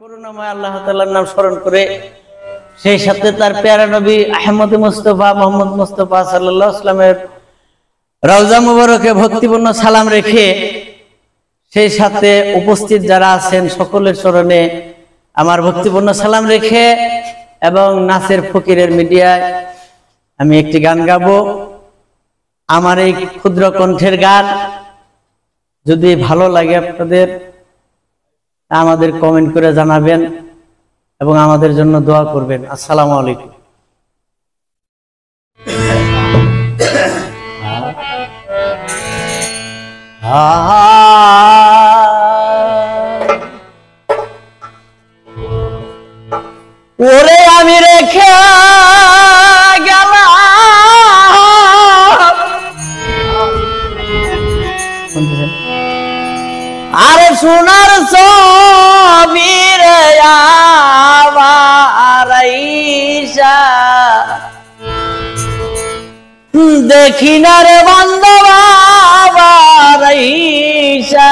করুণাময় আল্লাহ তাআলার নাম স্মরণ করে সেই সাথে তার প্যারা নবী আহমদ মুস্তাফা মোহাম্মদ মুস্তাফা সাল্লাল্লাহু আলাইহি ওয়াসাল্লামের রওজা মুবারকে ভক্তিপূর্ণ সালাম রেখে সেই সাথে উপস্থিত যারা আছেন সকলের চরণে আমার ভক্তিপূর্ণ সালাম রেখে এবং নাসির ফকিরের মিডিয়ায় আমি একটি গান গাবো। আমার এই ক্ষুদ্র কণ্ঠের গান যদি ভালো লাগে আপনাদের আমাদের কমেন্ট করে জানাবেন এবং আমাদের জন্য দোয়া করবেন। আসসালামু আলাইকুম। ওরে আমি রেখে গেলাম আরে সোনার ছবি রে আমার আইসা দেখি না রে বান্ধব আবার আইসা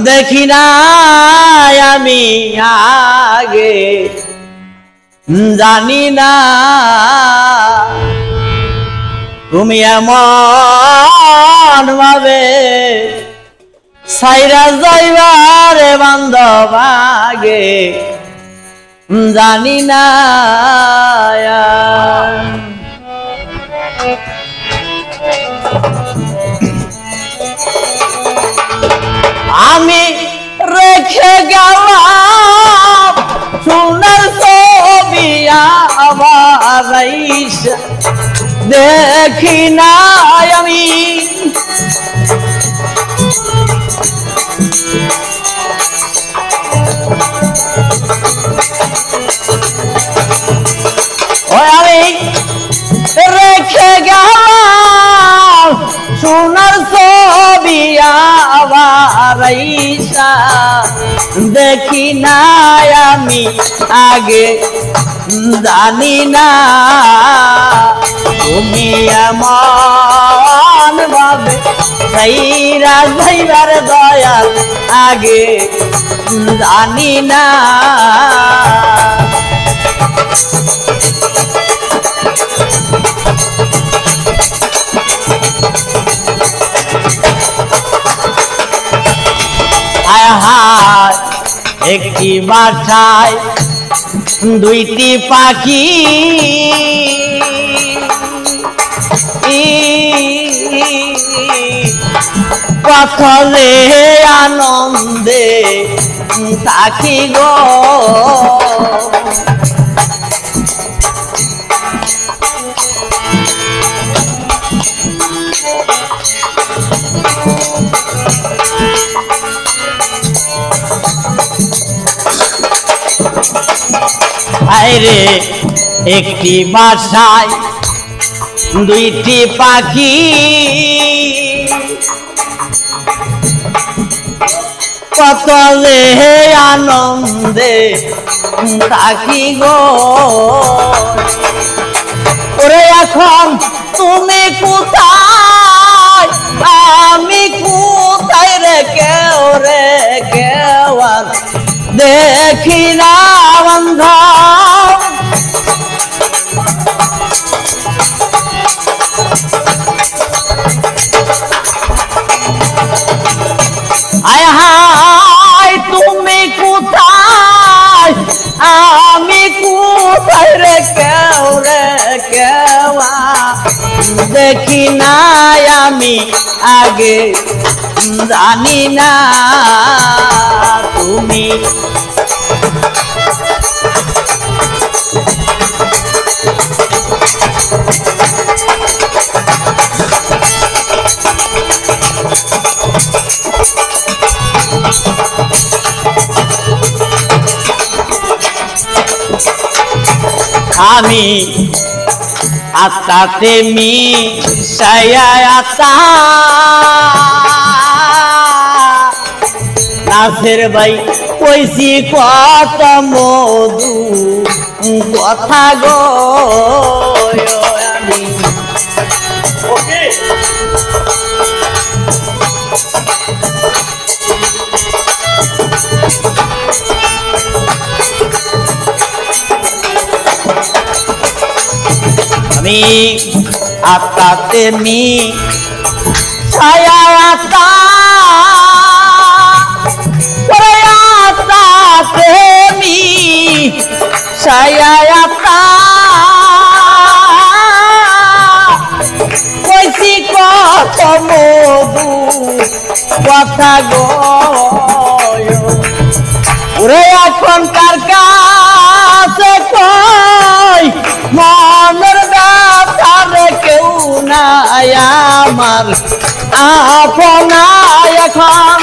দেখি না আমি আগে জানি না তুমি এমন ভাবে সাইরা যাইবারে বান্ধব আগে জানি না আমি রেখে গেলাম সোনার ছবি আমার আইসা দেখি না আমি আমি রেখে গেলাম সোনার ছবি আমার আইসা দেখি না আমি আগে জানি না তুমি এমন ভাবে সাইরা যাইবার দয়াল আগে জানি না একটি বাসায় দুইটি পাখি সকলে আনন্দে থাকি গো আরে একটি বাসায় দুইটি পাখি কত আনন্দে থাকি গো ওরে এখন তুমি কোথায় আমি কোথায় রে কেউ আর দেখি না বান্ধব আয় হায় তুমি কোথায় আমি কোথায় রে কেউ দেখি না আমি আগে জানি না তুমি আমি আত্মাতে মিশায়া আত্মা নাসির ভাই কইছি কত মধু কথা গো আমি আমি আত্মাতে মি ছায়া আত্মা আত্মাতে মি ছায়া আত্মা কইছি কত মধু কথা গো ওরে এখন কার কাছে কই মনের ব্যথারে কেউ নাই আমার আপনা এখন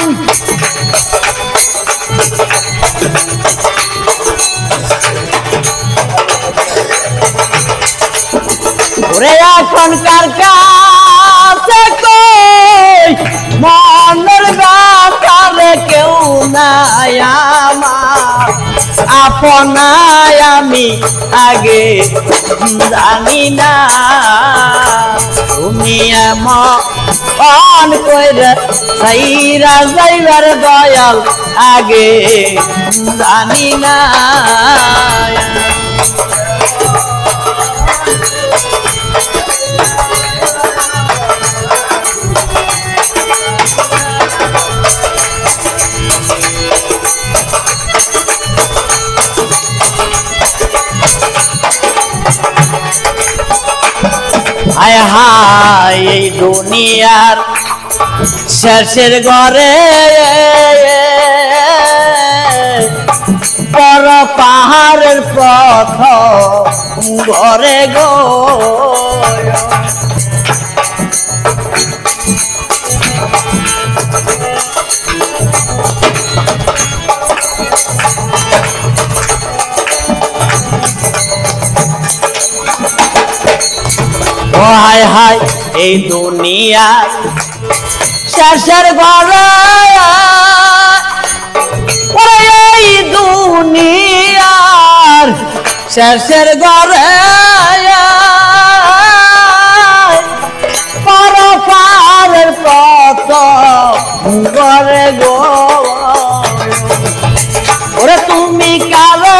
ওরে এখন কার কাছে কই মনের ব্যথারে কেউ নাই আমার আপনায় আমি আগে জানি না তুমি এমন কইরা সাইরা যাইবার দয়াল আগে জানি না হায় হায় এই দুনিয়ার শেষের ঘরে পর পাহাড়ের প্রথম ঘরে গো ও হায় হায় এই দুনিয়ার শেষের ঘরে এই দুনিয়ার শেষের ঘরে পর পাহাড়ের প্রথম ঘরে গো ওরে তুমি কালো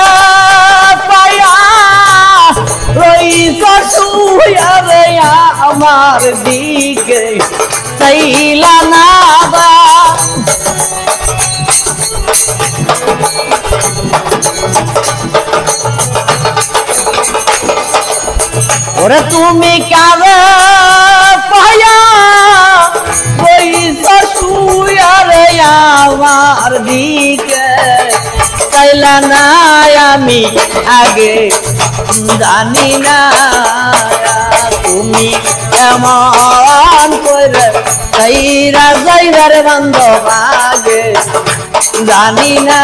পায়া রইছ শুয়া রে আমার দিকে চাইলা না বা ওরে তুমি কালো পায়া রইছ শুয়া রে আমার দিকে চাইলা না আমি আগে জানি না তুমি এমন করে সাইরা যাইবার বান্ধব আগে জানি না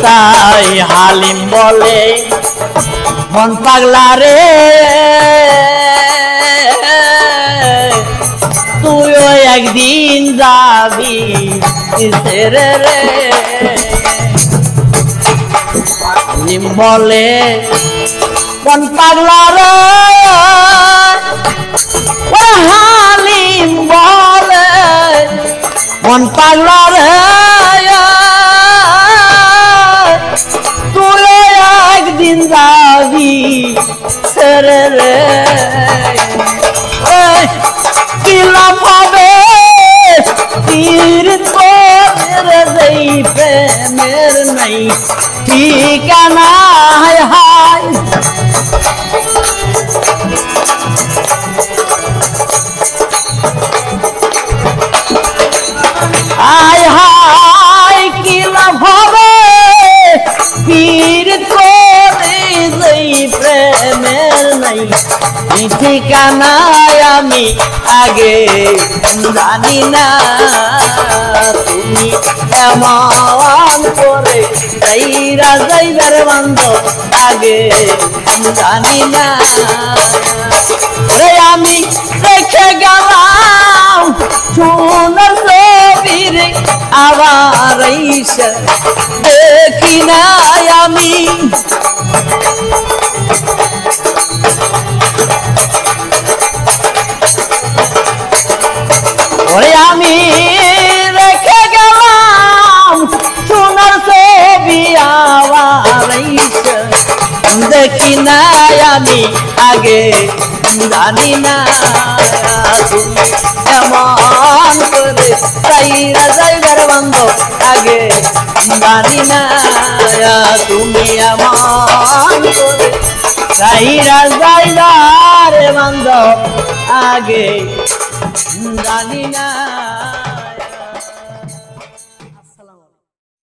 তাই হালিম বলে মন পাগলা রে তুইও একদিন যাবি রে রে হালিম বলে মন পাগলা রে হালিম বলে মন পাগলা রে একদিন যাবি ছেড়ে রে কি লাভ হবে তীর তোরে দেই প্রেমের নাই ঠিকানা হায় হায় হায় হায় কি লাভ হবে তীর প্রেমের নাই ঠিকানায় আমি আগে জানি না তুমি এমন করে যাইরা যাইবার বান্ধব আগে জানি না রে আমি দেখে গেলাম সোনার ছবির আবার দেখি না আমি আমি আগে জানি না তুমি এমন করে চাইরা যাইবার বন্ধু আগে জানি না তুমি এমন করে চাইরা যাইবার বন্ধু আগে জানি না।